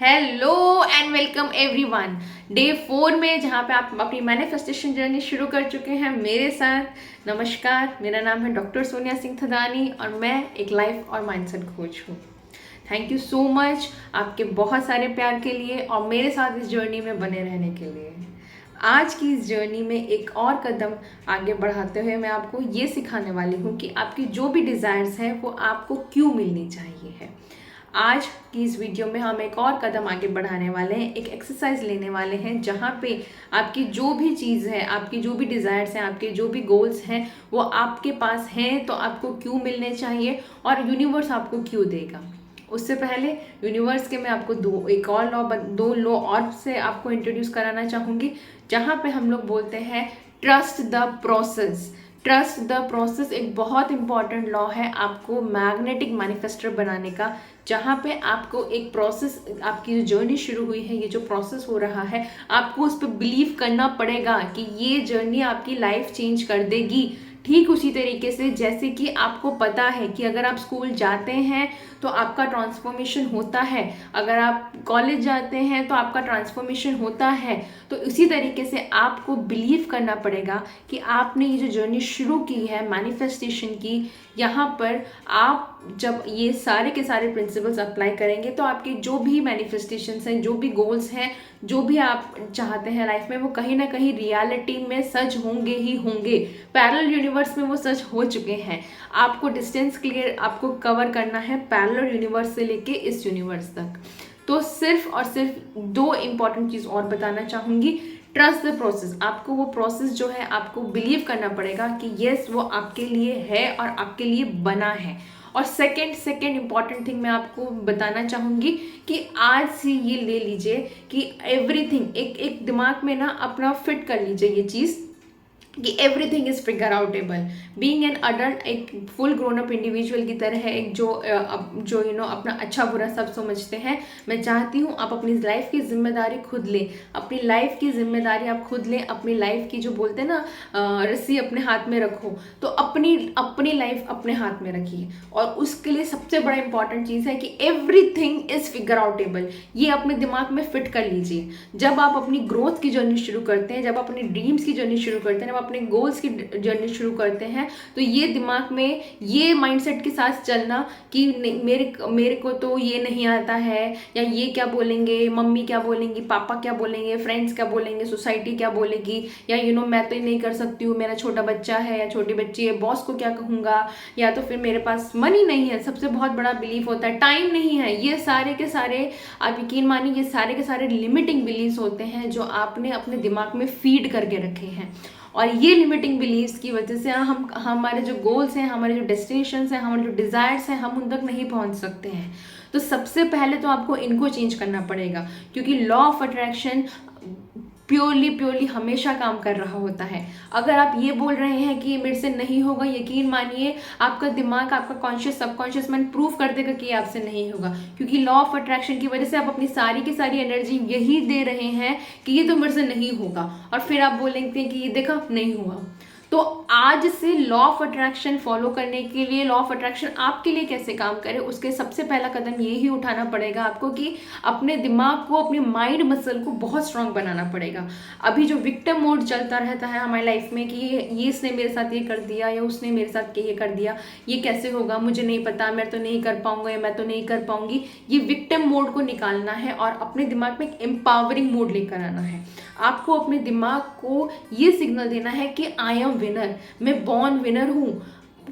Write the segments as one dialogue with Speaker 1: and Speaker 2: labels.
Speaker 1: Hello and welcome everyone. Day 4 में जहाँ पे आप अपनी मैनिफेस्टेशन जर्नी शुरू कर चुके हैं मेरे साथ। नमस्कार, मेरा नाम है डॉक्टर सोनिया सिंह थदानी और मैं एक लाइफ और माइंडसेट कोच हूँ। थैंक यू सो मच आपके बहुत सारे प्यार के लिए और मेरे साथ इस जर्नी में बने रहने के लिए। आज की इस जर्नी में एक और कदम आगे बढ़ाते हुए मैं आपको ये सिखाने वाली हूँ कि आपकी जो भी डिज़ायर्स हैं वो आपको क्यों मिलनी चाहिए है। आज की इस वीडियो में हम एक और कदम आगे बढ़ाने वाले हैं, एक एक्सरसाइज लेने वाले हैं जहाँ पे आपकी जो भी चीज़ है, आपकी जो भी डिज़ायर्स हैं, आपके जो भी गोल्स हैं वो आपके पास हैं तो आपको क्यों मिलने चाहिए और यूनिवर्स आपको क्यों देगा। उससे पहले यूनिवर्स के मैं आपको दो लॉ और से आपको इंट्रोड्यूस कराना चाहूँगी, जहाँ पे हम लोग बोलते हैं trust the process. Trust the process एक बहुत इंपॉर्टेंट लॉ है आपको मैग्नेटिक मैनिफेस्टर बनाने का, जहाँ पे आपको एक प्रोसेस, आपकी जो जर्नी शुरू हुई है, ये जो प्रोसेस हो रहा है, आपको उस पर बिलीव करना पड़ेगा कि ये जर्नी आपकी लाइफ चेंज कर देगी। ठीक उसी तरीके से जैसे कि आपको पता है कि अगर आप स्कूल जाते हैं तो आपका ट्रांसफॉर्मेशन होता है, अगर आप कॉलेज जाते हैं तो आपका ट्रांसफॉर्मेशन होता है, तो इसी तरीके से आपको बिलीव करना पड़ेगा कि आपने ये जो जर्नी शुरू की है मैनिफेस्टेशन की, यहाँ पर आप जब ये सारे के सारे प्रिंसिपल्स अप्लाई करेंगे तो आपके जो भी मैनिफेस्टेशंस हैं, जो भी गोल्स हैं, जो भी आप चाहते हैं लाइफ में, वो कहीं ना कहीं रियलिटी में सच होंगे ही होंगे। पैरेलल यूनिवर्स में वो सच हो चुके हैं। आपको डिस्टेंस क्लियर आपको कवर करना है पैरेलल यूनिवर्स से लेके इस यूनिवर्स तक। तो सिर्फ और सिर्फ दो इंपॉर्टेंट चीज़ और बताना चाहूँगी। ट्रस्ट द प्रोसेस, आपको वो प्रोसेस जो है आपको बिलीव करना पड़ेगा कि यस वो आपके लिए है और आपके लिए बना है। और सेकंड इंपॉर्टेंट थिंग मैं आपको बताना चाहूँगी कि आज से ये ले लीजिए कि एवरीथिंग एक दिमाग में ना अपना फिट कर लीजिए ये चीज़ कि everything is figure outable. Being an adult एक फुल ग्रोन अप इंडिविजुअल की तरह है, एक जो अपना अच्छा बुरा सब समझते हैं। मैं चाहती हूँ आप अपनी लाइफ की जिम्मेदारी खुद लें, अपनी लाइफ की जिम्मेदारी आप खुद लें, अपनी लाइफ की जो बोलते हैं ना रस्सी अपने हाथ में रखो, तो अपनी लाइफ अपने हाथ में रखिए। और उसके लिए सबसे बड़ा इंपॉर्टेंट चीज़ है कि एवरीथिंग इज फिगर आउटेबल। ये अपने दिमाग में फिट कर लीजिए। जब आप अपनी ग्रोथ की जर्नी शुरू करते हैं, जब आप अपनी ड्रीम्स की जर्नी शुरू करते हैं, अपने गोल्स की जर्नी शुरू करते हैं, तो ये दिमाग में ये माइंडसेट के साथ चलना कि मेरे को तो ये नहीं आता है, या ये क्या बोलेंगे, मम्मी क्या बोलेंगी, पापा क्या बोलेंगे, फ्रेंड्स क्या बोलेंगे, सोसाइटी क्या बोलेगी, या मैं तो नहीं कर सकती हूँ, मेरा छोटा बच्चा है या छोटी बच्ची है, बॉस को क्या कहूँगा, या तो फिर मेरे पास मनी नहीं है। सबसे बहुत बड़ा बिलीफ होता है टाइम नहीं है। ये सारे के सारे आप यकीन मानिए, ये सारे के सारे लिमिटिंग बिलीव्स होते हैं जो आपने अपने दिमाग में फीड करके रखे हैं। और ये लिमिटिंग बिलीव्स की वजह से हम हमारे जो गोल्स हैं, हमारे जो डेस्टिनेशंस हैं, हमारे जो डिज़ायर्स हैं, हम उन तक नहीं पहुंच सकते हैं। तो सबसे पहले तो आपको इनको चेंज करना पड़ेगा, क्योंकि लॉ ऑफ अट्रैक्शन प्योरली हमेशा काम कर रहा होता है। अगर आप ये बोल रहे हैं कि ये मेरे से नहीं होगा, यकीन मानिए आपका दिमाग, आपका कॉन्शियस सबकॉन्शियस माइंड प्रूव कर देगा कि ये आपसे नहीं होगा, क्योंकि लॉ ऑफ अट्रैक्शन की वजह से आप अपनी सारी की सारी एनर्जी यही दे रहे हैं कि ये तो मेरे से नहीं होगा, और फिर आप बोलेंगे कि ये देखा नहीं हुआ। तो आज से लॉ ऑफ अट्रैक्शन फॉलो करने के लिए, लॉ ऑफ अट्रैक्शन आपके लिए कैसे काम करे, उसके सबसे पहला कदम ये ही उठाना पड़ेगा आपको कि अपने दिमाग को, अपने माइंड मसल को बहुत स्ट्रांग बनाना पड़ेगा। अभी जो विक्टिम मोड चलता रहता है हमारी लाइफ में कि ये इसने मेरे साथ ये कर दिया, या उसने मेरे साथ ये कर दिया, ये कैसे होगा, मुझे नहीं पता, मैं तो नहीं कर पाऊंगा, या मैं तो नहीं कर पाऊंगी, ये विक्टिम मोड को निकालना है और अपने दिमाग में एक एम्पावरिंग मोड लेकर आना है। आपको अपने दिमाग को ये सिग्नल देना है कि आई एम विनर, मैं बॉर्न विनर हूँ।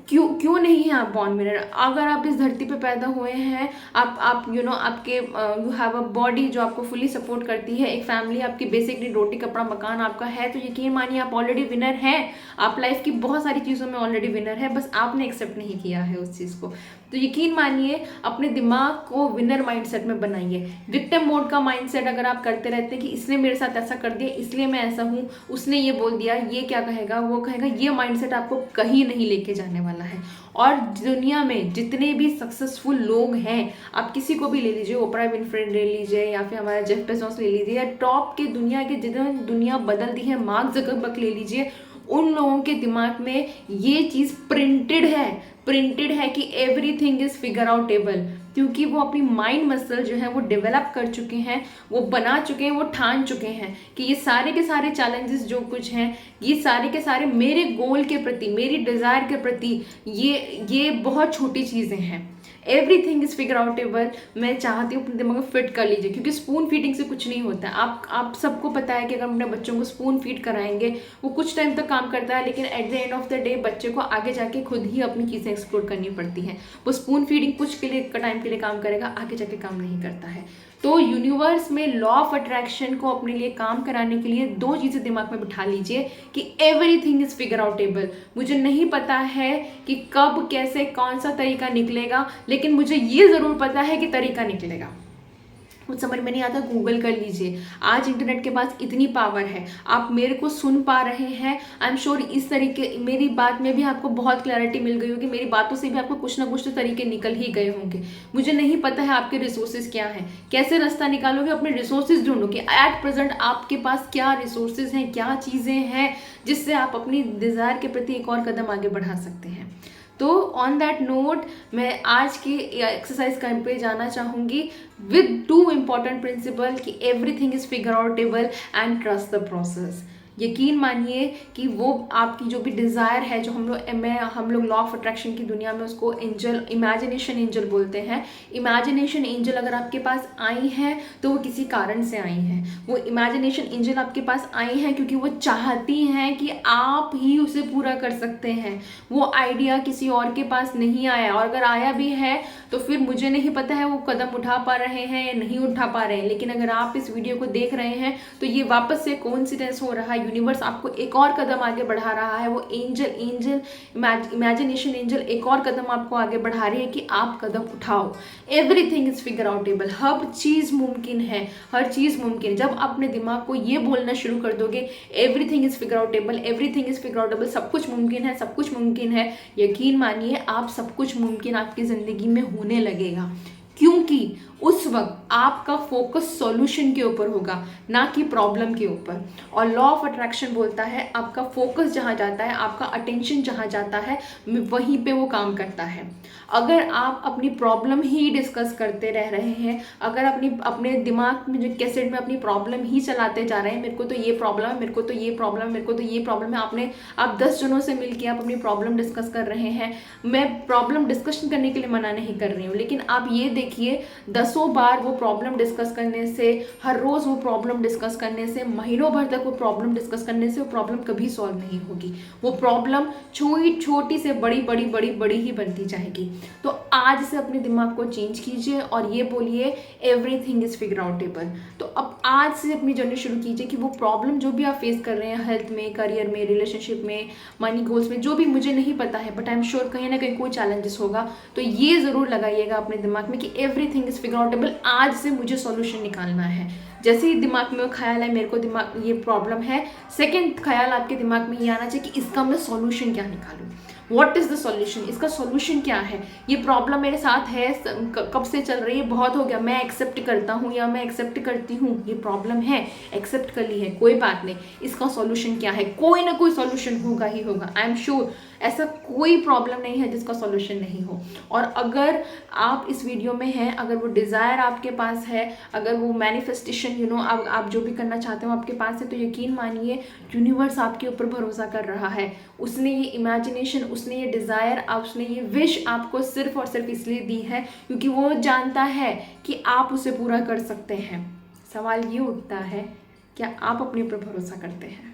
Speaker 1: क्यों नहीं है आप बॉर्न विनर? अगर आप इस धरती पे पैदा हुए हैं, आप आपके यू हैव अ बॉडी जो आपको फुली सपोर्ट करती है, एक फैमिली आपकी बेसिकली रोटी कपड़ा मकान आपका है, तो यकीन मानिए आप ऑलरेडी विनर हैं। आप लाइफ की बहुत सारी चीज़ों में ऑलरेडी विनर है, बस आपने एक्सेप्ट नहीं किया है उस चीज़ को। तो यकीन मानिए अपने दिमाग को विनर माइंडसेट में बनाइए। विक्टिम मोड का माइंडसेट अगर आप करते रहते हैं कि इसने मेरे साथ ऐसा कर दिया इसलिए मैं ऐसा हूँ, उसने ये बोल दिया, ये क्या कहेगा, वो कहेगा, ये माइंडसेट आपको कहीं नहीं लेके जाने वाला है। और दुनिया में जितने भी सक्सेसफुल लोग हैं, आप किसी को भी ले लीजिए, ओपरा विनफ्रे ले लीजिए, या फिर हमारा जेफ बेजोस ले लीजिए, या टॉप के दुनिया के जितने दुनिया बदल दी है, मार्क जकरबर्ग ले लीजिए, उन लोगों के दिमाग में ये चीज़ प्रिंटेड है कि एवरीथिंग इज फिगर आउटेबल। क्योंकि वो अपनी माइंड मसल जो है वो डेवलप कर चुके हैं, वो बना चुके हैं, वो ठान चुके हैं कि ये सारे के सारे चैलेंजेस जो कुछ हैं, ये सारे के सारे मेरे गोल के प्रति, मेरी डिज़ायर के प्रति ये बहुत छोटी चीज़ें हैं। Everything is figure outable. मैं चाहती हूँ अपने दिमाग में फिट कर लीजिए, क्योंकि स्पून फीडिंग से कुछ नहीं होता है। आप सबको पता है कि अगर अपने बच्चों को स्पून फीड कराएंगे वो कुछ टाइम तक काम करता है, लेकिन at the end of the day बच्चे को आगे जाके खुद ही अपनी चीज़ें एक्सप्लोर करनी पड़ती हैं। वो स्पून फीडिंग कुछ के लिए टाइम के लिए काम करेगा, आगे जाके काम नहीं करता है। तो यूनिवर्स में लॉ ऑफ अट्रैक्शन को अपने लिए काम कराने के लिए दो चीज़ें दिमाग में बिठा लीजिए कि एवरीथिंग इज फिगर आउटेबल। मुझे नहीं पता है कि कब कैसे कौन सा तरीका निकलेगा, लेकिन मुझे ये ज़रूर पता है कि तरीका निकलेगा। कुछ समझ में नहीं आता, गूगल कर लीजिए। आज इंटरनेट के पास इतनी पावर है, आप मेरे को सुन पा रहे हैं। आई एम श्योर इस तरीके मेरी बात में भी आपको बहुत क्लैरिटी मिल गई होगी, मेरी बातों से भी आपको कुछ ना कुछ तो तरीके निकल ही गए होंगे। मुझे नहीं पता है आपके रिसोर्सेज क्या हैं, कैसे रास्ता निकालोगे, अपने रिसोर्सेज ढूंढो कि एट प्रेजेंट आपके पास क्या रिसोर्सेज हैं, क्या चीज़ें हैं जिससे आप अपनी डिज़ायर के प्रति एक और कदम आगे बढ़ा सकते हैं। तो ऑन दैट नोट मैं आज की एक्सरसाइज कर पे जाना चाहूँगी विद टू इम्पॉर्टेंट प्रिंसिपल कि everything is figure outable and trust the process. यकीन मानिए कि वो आपकी जो भी डिज़ायर है, जो हम लोग लॉ ऑफ अट्रैक्शन की दुनिया में उसको एंजल, इमेजिनेशन एंजल बोलते हैं। इमेजिनेशन एंजल अगर आपके पास आई हैं तो वो किसी कारण से आई हैं। वो इमेजिनेशन एंजल आपके पास आई हैं क्योंकि वो चाहती हैं कि आप ही उसे पूरा कर सकते हैं। वो आइडिया किसी और के पास नहीं आया, और अगर आया भी है तो फिर मुझे नहीं पता है वो कदम उठा पा रहे हैं या नहीं उठा पा रहे हैं। लेकिन अगर आप इस वीडियो को देख रहे हैं तो ये वापस से कोइंसिडेंस हो रहा है, यूनिवर्स आपको एक और कदम आगे बढ़ा रहा है। वो एंजल इमेजिनेशन एंजल एक और कदम आपको आगे बढ़ा रही है कि आप कदम उठाओ। Everything is figure outable. हर चीज़ मुमकिन है, हर चीज़ मुमकिन। जब अपने दिमाग को ये बोलना शुरू कर दोगे everything is figure outable, everything is figure outable, सब कुछ मुमकिन है, सब कुछ मुमकिन है, यकीन मानिए आप सब कुछ मुमकिन आपकी ज़िंदगी में होने लगेगा। क्योंकि उस वक्त आपका फोकस सॉल्यूशन के ऊपर होगा, ना कि प्रॉब्लम के ऊपर। और लॉ ऑफ अट्रैक्शन बोलता है आपका फोकस जहाँ जाता है, आपका अटेंशन जहाँ जाता है, वहीं पे वो काम करता है। अगर आप अपनी प्रॉब्लम ही डिस्कस करते रह रहे हैं, अगर अपने दिमाग में जो कैसेट में अपनी प्रॉब्लम ही चलाते जा रहे हैं, मेरे को तो ये प्रॉब्लम है, मेरे को तो ये प्रॉब्लम है, मेरे को तो ये प्रॉब्लम है, आप 10 जनों से मिलकर आप अपनी प्रॉब्लम डिस्कस कर रहे हैं। मैं प्रॉब्लम डिस्कशन करने के लिए मना नहीं कर रही हूँ, लेकिन आप ये देखिए 10 बार वो प्रॉब्लम डिस्कस करने से, हर रोज़ वो प्रॉब्लम डिस्कस करने से, महीनों भर तक वो प्रॉब्लम डिस्कस करने से वो प्रॉब्लम कभी सॉल्व नहीं होगी। वो प्रॉब्लम छोटी से बड़ी ही बनती जाएगी। तो आज से अपने दिमाग को चेंज कीजिए और ये बोलिए एवरीथिंग इज फिगर आउटेबल। तो अब आज से अपनी जर्नी शुरू कीजिए कि वो प्रॉब्लम जो भी आप फेस कर रहे हैं, हेल्थ में, करियर में, रिलेशनशिप में, मनी गोल्स में, जो भी मुझे नहीं पता है, बट आई एम श्योर कहीं ना कहीं कोई चैलेंजेस होगा, तो ये ज़रूर लगाइएगा अपने दिमाग में कि एवरीथिंग इज फिगर आउटेबल। आज से मुझे सॉल्यूशन निकालना है। जैसे ही दिमाग में वो ख्याल है मेरे को दिमाग ये प्रॉब्लम है, सेकंड ख्याल आपके दिमाग में ये आना चाहिए कि इसका मैं सॉल्यूशन क्या निकालूं। व्हाट इज़ द सॉल्यूशन, इसका सॉल्यूशन क्या है। ये प्रॉब्लम मेरे साथ है, कब से चल रही है, बहुत हो गया, मैं एक्सेप्ट करता हूँ या मैं एक्सेप्ट करती हूँ, ये प्रॉब्लम है, एक्सेप्ट कर ली है, कोई बात नहीं, इसका सॉल्यूशन क्या है। कोई ना कोई सॉल्यूशन होगा ही होगा। आई एम श्योर ऐसा कोई प्रॉब्लम नहीं है जिसका सॉल्यूशन नहीं हो। और अगर आप इस वीडियो में हैं, अगर वो डिज़ायर आपके पास है, अगर वो मैनिफेस्टेशन आप जो भी करना चाहते हो आपके पास है, तो यकीन मानिए यूनिवर्स आपके ऊपर भरोसा कर रहा है। उसने ये इमेजिनेशन, उसने ये डिज़ायर, उसने ये विश आपको सिर्फ और सिर्फ इसलिए दी है क्योंकि वो जानता है कि आप उसे पूरा कर सकते हैं। सवाल ये उठता है, क्या आप अपने ऊपर भरोसा करते हैं?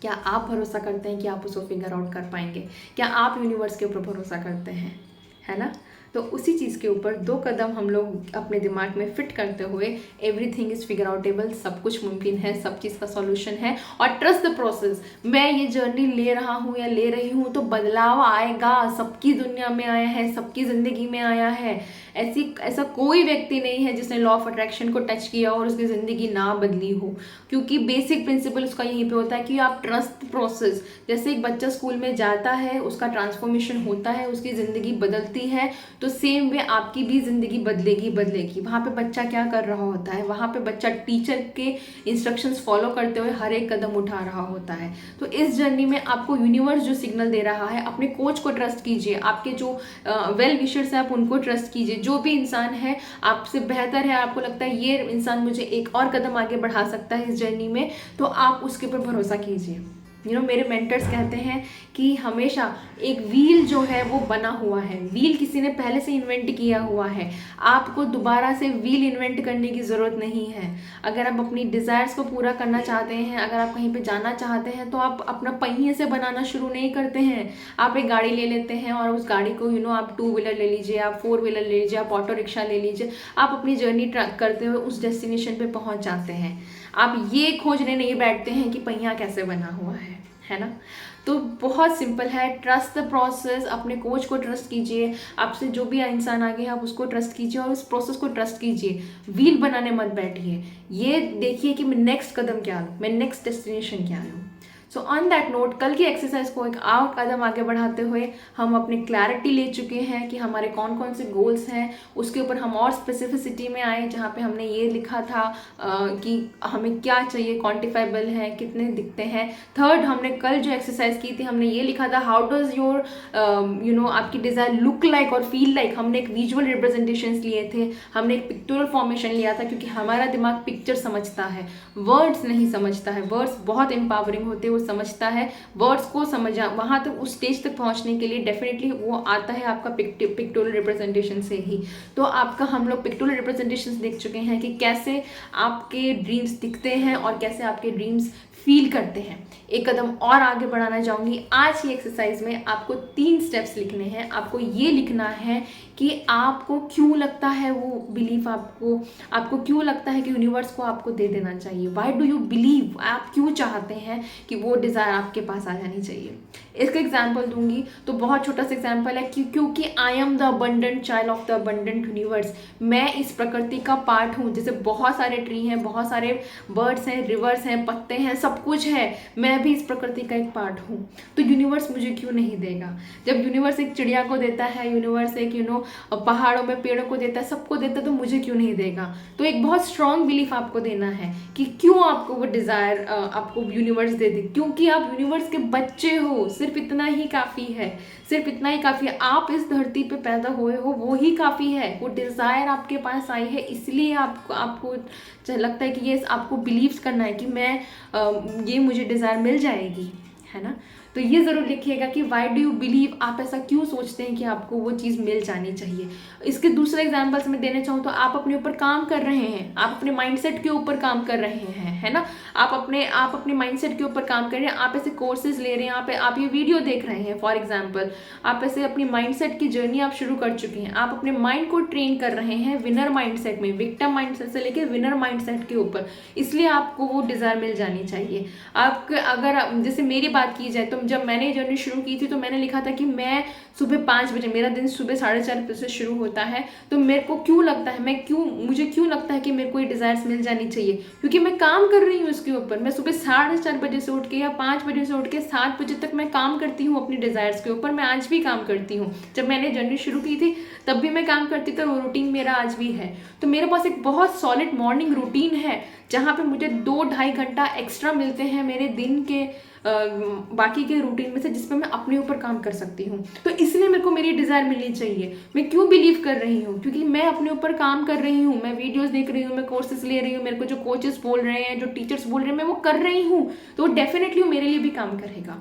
Speaker 1: क्या आप भरोसा करते हैं कि आप उसको फिगर आउट कर पाएंगे? क्या आप यूनिवर्स के ऊपर भरोसा करते हैं? है ना? तो उसी चीज़ के ऊपर 2 कदम हम लोग अपने दिमाग में फिट करते हुए एवरीथिंग इज़ फिगर आउटेबल, सब कुछ मुमकिन है, सब चीज़ का सॉल्यूशन है, और ट्रस्ट द प्रोसेस। मैं ये जर्नी ले रहा हूँ या ले रही हूँ तो बदलाव आएगा, सबकी दुनिया में आया है, सबकी ज़िंदगी में आया है। ऐसा कोई व्यक्ति नहीं है जिसने लॉ ऑफ अट्रैक्शन को टच किया और उसकी ज़िंदगी ना बदली हो, क्योंकि बेसिक प्रिंसिपल उसका यहीं पे होता है कि आप ट्रस्ट प्रोसेस। जैसे एक बच्चा स्कूल में जाता है, उसका ट्रांसफॉर्मेशन होता है, उसकी ज़िंदगी बदलती है, तो सेम वे आपकी भी ज़िंदगी बदलेगी। वहाँ पे बच्चा क्या कर रहा होता है, वहाँ पे बच्चा टीचर के इंस्ट्रक्शंस फॉलो करते हुए हर एक कदम उठा रहा होता है। तो इस जर्नी में आपको यूनिवर्स जो सिग्नल दे रहा है, अपने कोच को ट्रस्ट कीजिए, आपके जो वेल विशर्स हैं आप उनको ट्रस्ट कीजिए। जो भी इंसान है आपसे बेहतर है, आपको लगता है ये इंसान मुझे एक और कदम आगे बढ़ा सकता है इस जर्नी में, तो आप उसके ऊपर भरोसा कीजिए। मेरे मेंटर्स कहते हैं कि हमेशा एक व्हील जो है वो बना हुआ है, व्हील किसी ने पहले से इन्वेंट किया हुआ है, आपको दोबारा से व्हील इन्वेंट करने की ज़रूरत नहीं है। अगर आप अपनी डिज़ायर्स को पूरा करना चाहते हैं, अगर आप कहीं पे जाना चाहते हैं, तो आप अपना पहिए से बनाना शुरू नहीं करते हैं। आप एक गाड़ी ले लेते हैं और उस गाड़ी को आप 2 व्हीलर ले लीजिए, आप 4 व्हीलर ले लीजिए, आप ऑटो रिक्शा ले लीजिए, आप अपनी जर्नी ट्रैक करते हुए उस डेस्टिनेशन पे पहुंच जाते हैं। आप ये खोजने नहीं बैठते हैं कि पहिया कैसे बना हुआ है ना। तो बहुत सिंपल है, ट्रस्ट द प्रोसेस, अपने कोच को ट्रस्ट कीजिए, आपसे जो भी इंसान आगे है आप उसको ट्रस्ट कीजिए और उस प्रोसेस को ट्रस्ट कीजिए। व्हील बनाने मत बैठिए, ये देखिए कि मैं नेक्स्ट कदम क्या लूँ, मैं नेक्स्ट डेस्टिनेशन क्या लूँ। सो ऑन दैट नोट, कल की एक्सरसाइज को एक और कदम आगे बढ़ाते हुए हम अपनी क्लैरिटी ले चुके हैं कि हमारे कौन कौन से गोल्स हैं। उसके ऊपर हम और स्पेसिफिसिटी में आए, जहाँ पे हमने ये लिखा था कि हमें क्या चाहिए, क्वान्टिफाइबल है, कितने दिखते हैं। थर्ड, हमने कल जो एक्सरसाइज की थी हमने ये लिखा था हाउ डज योर आपकी डिज़ायर लुक लाइक और फील लाइक। हमने एक विजुअल रिप्रेजेंटेशंस लिए थे, हमने एक पिक्टोरल फॉर्मेशन लिया था, क्योंकि हमारा दिमाग पिक्चर समझता है, वर्ड्स नहीं समझता है। वर्ड्स बहुत एम्पावरिंग होते हैं, समझता है, वर्ड्स को समझा वहां तक उस स्टेज तक पहुंचने के लिए डेफिनेटली वो आता है आपका पिक्टोरल रिप्रेजेंटेशन से ही। तो आपका हम लोग पिक्टोरल रिप्रेजेंटेशन देख चुके हैं कि कैसे आपके ड्रीम्स दिखते हैं और कैसे आपके ड्रीम्स फील करते हैं। एक कदम और आगे बढ़ाना चाहूँगी। आज की एक्सरसाइज में आपको 3 स्टेप्स लिखने हैं। आपको ये लिखना है कि आपको क्यों लगता है वो बिलीफ, आपको क्यों लगता है कि यूनिवर्स को आपको दे देना चाहिए। व्हाई डू यू बिलीव, आप क्यों चाहते हैं कि वो डिज़ायर आपके पास आ जानी चाहिए। इसका एग्जाम्पल दूंगी तो बहुत छोटा सा एग्जाम्पल है कि क्योंकि I am the abundant child of the abundant universe. मैं इस प्रकृति का पार्ट हूँ। जैसे बहुत सारे ट्री हैं, बहुत सारे बर्ड्स हैं, रिवर्स हैं, पत्ते हैं, सब कुछ है, मैं भी इस प्रकृति का एक पार्ट हूँ। तो यूनिवर्स मुझे क्यों नहीं देगा। जब यूनिवर्स एक चिड़िया को देता है, यूनिवर्स एक पहाड़ों में पेड़ों को देता है, सबको देता है, तो मुझे क्यों नहीं देगा। तो एक बहुत स्ट्रॉन्ग बिलीफ आपको देना है कि क्यों आपको वो डिज़ायर आपको यूनिवर्स दे दे, क्योंकि आप यूनिवर्स के बच्चे हो। सिर्फ इतना ही काफ़ी है, सिर्फ इतना ही काफ़ी है। आप इस धरती पे पैदा हुए हो, वो ही काफ़ी है। वो डिज़ायर आपके पास आई है, इसलिए आपको लगता है कि ये आपको बिलीव करना है कि मैं ये मुझे डिज़ायर मिल जाएगी, है ना। तो ये ज़रूर लिखिएगा कि वाई डू यू बिलीव, आप ऐसा क्यों सोचते हैं कि आपको वो चीज़ मिल जानी चाहिए। इसके दूसरे एग्जाम्पल्स मैं देना चाहूँ तो आप अपने ऊपर काम कर रहे हैं, आप अपने माइंडसेट के ऊपर काम कर रहे हैं, है ना। आप अपने माइंडसेट के ऊपर काम कर रहे हैं, आप ऐसे कोर्सेज ले रहे हैं, आप ये वीडियो देख रहे हैं फॉर एग्जाम्पल, आप ऐसे अपनी माइंडसेट की जर्नी आप शुरू कर चुके हैं। आप अपने माइंड को ट्रेन कर रहे हैं विनर माइंडसेट में, विक्टिम माइंडसेट से लेकर विनर माइंडसेट के ऊपर, इसलिए आपको वो डिज़ायर मिल जानी चाहिए। आपको अगर जैसे मेरी बात की जाए तो जब मैंने जर्नी शुरू की थी तो मैंने लिखा था कि मैं सुबह 5 बजे, मेरा दिन सुबह 4:30 बजे से शुरू होता है, तो मेरे को क्यों लगता है, मुझे क्यों लगता है कि मेरे को ये डिज़ायर्स मिल जानी चाहिए, क्योंकि मैं काम कर रही हूँ इसके ऊपर। मैं सुबह 4:30 बजे से उठ के या 5 बजे से उठ के 7 बजे तक मैं काम करती हूँ अपनी डिज़ायर्स के ऊपर। मैं आज भी काम करती हूँ, जब मैंने जर्नी शुरू की थी तब भी मैं काम करती थी, वो रूटीन मेरा आज भी है। तो मेरे पास एक बहुत सॉलिड मॉर्निंग रूटीन है, जहाँ पे मुझे 2-2.5 घंटा एक्स्ट्रा मिलते हैं मेरे दिन के बाकी के रूटीन में से, जिसपे मैं अपने ऊपर काम कर सकती हूँ। तो इसलिए मेरे को मेरी डिज़ायर मिलनी चाहिए। मैं क्यों बिलीव कर रही हूँ, क्योंकि मैं अपने ऊपर काम कर रही हूँ, मैं वीडियोस देख रही हूँ, मैं कोर्सेज ले रही हूँ, मेरे को जो कोचेस बोल रहे हैं, जो टीचर्स बोल रहे हैं, मैं वो कर रही हूँ, तो वो डेफिनेटली मेरे लिए भी काम करेगा।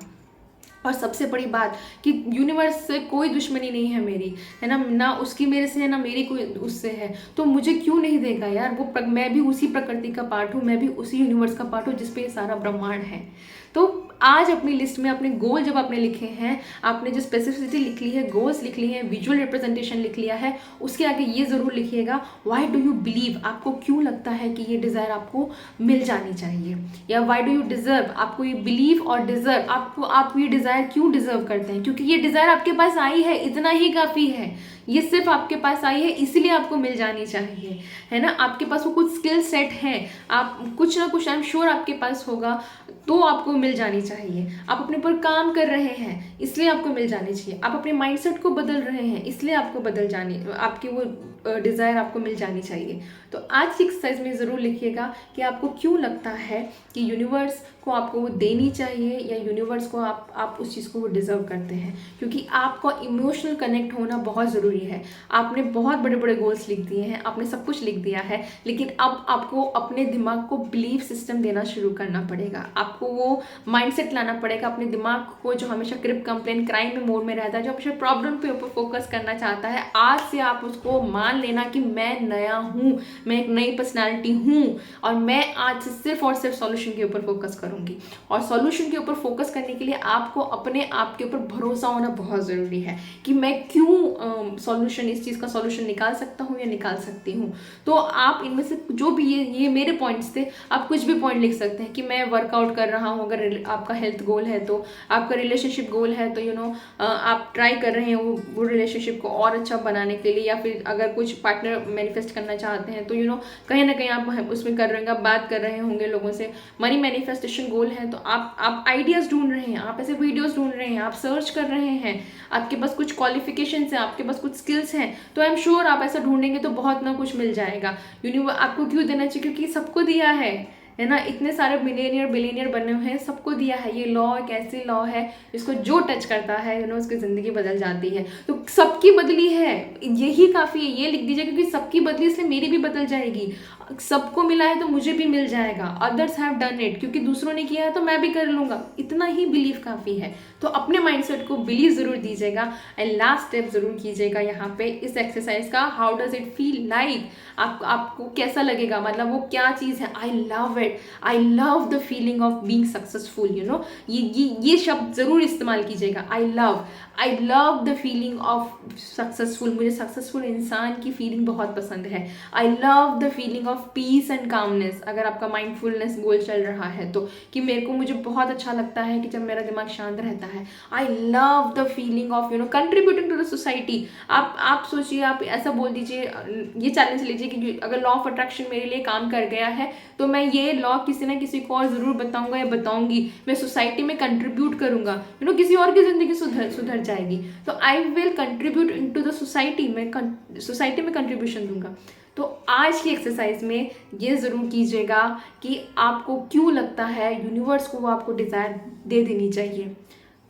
Speaker 1: और सबसे बड़ी बात कि यूनिवर्स से कोई दुश्मनी नहीं है मेरी, है ना, ना उसकी मेरे से है ना मेरी कोई उससे है, तो मुझे क्यों नहीं देगा यार। मैं भी उसी प्रकृति का पार्ट हूँ, मैं भी उसी यूनिवर्स का पार्ट हूँ जिसपे ये सारा ब्रह्मांड है। तो आज अपनी लिस्ट में अपने गोल जब आपने लिखे हैं, आपने जो स्पेसिफिसिटी लिख ली है, गोल्स लिख ली है, विजुअल रिप्रेजेंटेशन लिख लिया है, उसके आगे ये ज़रूर लिखिएगा व्हाई डू यू बिलीव, आपको क्यों लगता है कि ये डिज़ायर आपको मिल जानी चाहिए, या व्हाई डू यू डिज़र्व, आपको ये बिलीव और डिज़र्व, आप ये डिज़ायर क्यों डिज़र्व करते हैं, क्योंकि ये डिज़ायर आपके पास आई है, इतना ही काफ़ी है। ये सिर्फ आपके पास आई है इसलिए आपको मिल जानी चाहिए, है ना। आपके पास वो कुछ स्किल सेट है, आप कुछ ना कुछ आई एम श्योर आपके पास होगा, तो आपको मिल जानी चाहिए। आप अपने ऊपर काम कर रहे हैं इसलिए आपको मिल जानी चाहिए। आप अपने माइंडसेट को बदल रहे हैं इसलिए आपको बदल जानी, आपकी वो डिज़ायर आपको मिल जानी चाहिए। तो आज की एक्सरसाइज में ज़रूर लिखिएगा कि आपको क्यों लगता है कि यूनिवर्स को आपको वो देनी चाहिए, या यूनिवर्स को आप उस चीज़ को वो डिज़र्व करते हैं। क्योंकि आपका इमोशनल कनेक्ट होना बहुत ज़रूरी है। आपने बहुत बड़े बड़े गोल्स लिख दिए हैं, आपने सब कुछ लिख दिया है, लेकिन अब आपको अपने दिमाग को बिलीफ सिस्टम देना शुरू करना पड़ेगा। आपको वो माइंडसेट लाना पड़ेगा अपने दिमाग को, जो हमेशा क्रिप कंप्लेन क्राइम में मोड में रहता है, जो हमेशा प्रॉब्लम पे ऊपर फोकस करना चाहता है। आज से आप उसको मान लेना कि मैं नया हूँ, मैं एक नई पर्सनैलिटी हूँ, और मैं आज से सिर्फ और सिर्फ सॉल्यूशन के ऊपर फोकस करूँगी। और सॉल्यूशन के ऊपर फोकस करने के लिए आपको अपने आप के ऊपर भरोसा होना बहुत ज़रूरी है कि मैं क्यों सॉल्यूशन, इस चीज़ का सॉल्यूशन निकाल सकता हूँ या निकाल सकती हूँ। तो आप इनमें से जो भी ये मेरे पॉइंट्स थे, आप कुछ भी पॉइंट लिख सकते हैं कि मैं वर्कआउट कर रहा हूँ, अगर आपका हेल्थ गोल है तो, आपका रिलेशनशिप गोल है तो आप ट्राई कर रहे हैं वो रिलेशनशिप को और अच्छा बनाने के लिए, या फिर अगर कुछ पार्टनर मैनिफेस्ट करना चाहते हैं तो कहीं ना कहीं आप उसमें कर रहे हैं, आप बात कर रहे होंगे लोगों से। मनी मैनिफेस्टेशन गोल है तो आप आइडियाज़ ढूंढ रहे हैं, आप ऐसे वीडियोस ढूंढ रहे हैं, आप सर्च कर रहे हैं, आपके पास कुछ क्वालिफिकेशंस हैं, आपके पास कुछ स्किल्स हैं, तो आई एम श्योर आप ऐसा ढूंढेंगे तो बहुत ना कुछ मिल जाएगा। यूनिवर्स आपको क्यों देना चाहिए? क्योंकि सबको दिया है ना। इतने सारे मिलियनियर बिलियनियर बने हुए हैं, सबको दिया है। ये लॉ एक ऐसी लॉ है जिसको जो टच करता है उसकी ज़िंदगी बदल जाती है। तो सबकी बदली है, यही काफ़ी है। ये लिख दीजिए क्योंकि सबकी बदली, इसलिए मेरी भी बदल जाएगी। सबको मिला है तो मुझे भी मिल जाएगा। अदर्स हैव डन इट, क्योंकि दूसरों ने किया है तो मैं भी कर लूँगा। इतना ही बिलीव काफ़ी है। तो अपने माइंडसेट को बिलीव ज़रूर दीजिएगा। एंड लास्ट स्टेप ज़रूर कीजिएगा यहाँ पे इस एक्सरसाइज का, how does it feel like, आपको कैसा लगेगा, मतलब वो क्या चीज़ है। I love it, I love the feeling of being successful, ये शब्द ज़रूर इस्तेमाल कीजिएगा। आई love the feeling of successful, मुझे सक्सेसफुल इंसान की फीलिंग बहुत पसंद है। I love the feeling of peace and calmness, अगर आपका माइंडफुलनेस गोल चल रहा है तो, कि मुझे बहुत अच्छा लगता है कि जब मेरा दिमाग शांत रहता है। I love the feeling of contributing to the society. आप सोचिए, आप ऐसा बोल दीजिए, ये चैलेंज लीजिए कि अगर लॉ ऑफ अट्रैक्शन मेरे लिए काम कर गया है तो मैं ये लॉ किसी ना किसी को और ज़रूर बताऊंगा या बताऊंगी। मैं सोसाइटी में कंट्रीब्यूट करूंगा, किसी और की ज़िंदगी सुधर जाएगी। तो I will contribute into the society, मैं सोसाइटी में कंट्रीब्यूशन दूंगा। तो आज की एक्सरसाइज में ये ज़रूर कीजिएगा कि आपको क्यों लगता है यूनिवर्स को वो आपको डिज़ायर दे देनी चाहिए।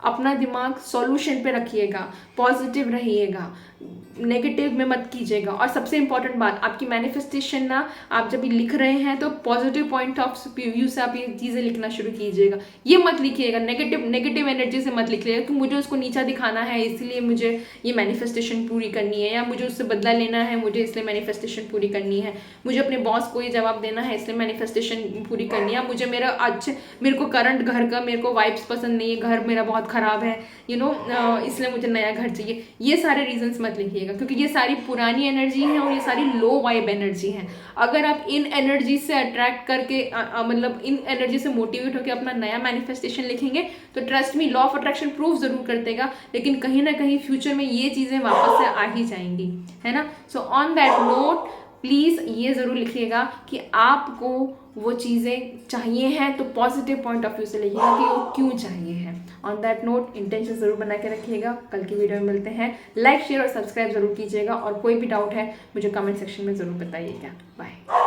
Speaker 1: अपना दिमाग सॉल्यूशन पे रखिएगा, पॉजिटिव रहिएगा, नेगेटिव में मत कीजिएगा। और सबसे इंपॉर्टेंट बात, आपकी मैनिफेस्टेशन ना, आप जब ये लिख रहे हैं तो पॉजिटिव पॉइंट ऑफ व्यू से आप ये चीज़ें लिखना शुरू कीजिएगा। ये मत लिखिएगा नेगेटिव एनर्जी से मत लिखिएगा कि मुझे उसको नीचा दिखाना है इसलिए मुझे ये मैनिफेस्टेशन पूरी करनी है, या मुझे उससे बदला लेना है मुझे इसलिए मैनिफेस्टेशन पूरी करनी है, मुझे अपने बॉस को ये जवाब देना है इसलिए मैनिफेस्टेशन पूरी करनी है, मुझे मेरे को करंट घर का मेरे को वाइब्स पसंद नहीं है, घर मेरा बहुत ख़राब है, इसलिए मुझे नया घर चाहिए। ये सारे रीजंस मत लिखिएगा, क्योंकि ये सारी पुरानी एनर्जी है और ये सारी लो वाइब एनर्जी है। अगर आप इन एनर्जी से अट्रैक्ट करके मतलब इन एनर्जी से मोटिवेट होकर अपना नया मैनिफेस्टेशन लिखेंगे तो trust me, law of attraction proof जरूर कर देगा, लेकिन कहीं ना कहीं फ्यूचर में ये चीज़ें वापस से आ ही जाएंगी, है ना। So on that note please ये ज़रूर लिखिएगा कि आपको वो चीज़ें चाहिए हैं, तो पॉजिटिव पॉइंट ऑफ व्यू से लिखिएगा कि वो क्यों चाहिए है। ऑन दैट नोट इंटेंशन ज़रूर बना के रखिएगा। कल की वीडियो में मिलते हैं। लाइक शेयर और सब्सक्राइब ज़रूर कीजिएगा, और कोई भी डाउट है मुझे कमेंट सेक्शन में ज़रूर बताइएगा। बाय।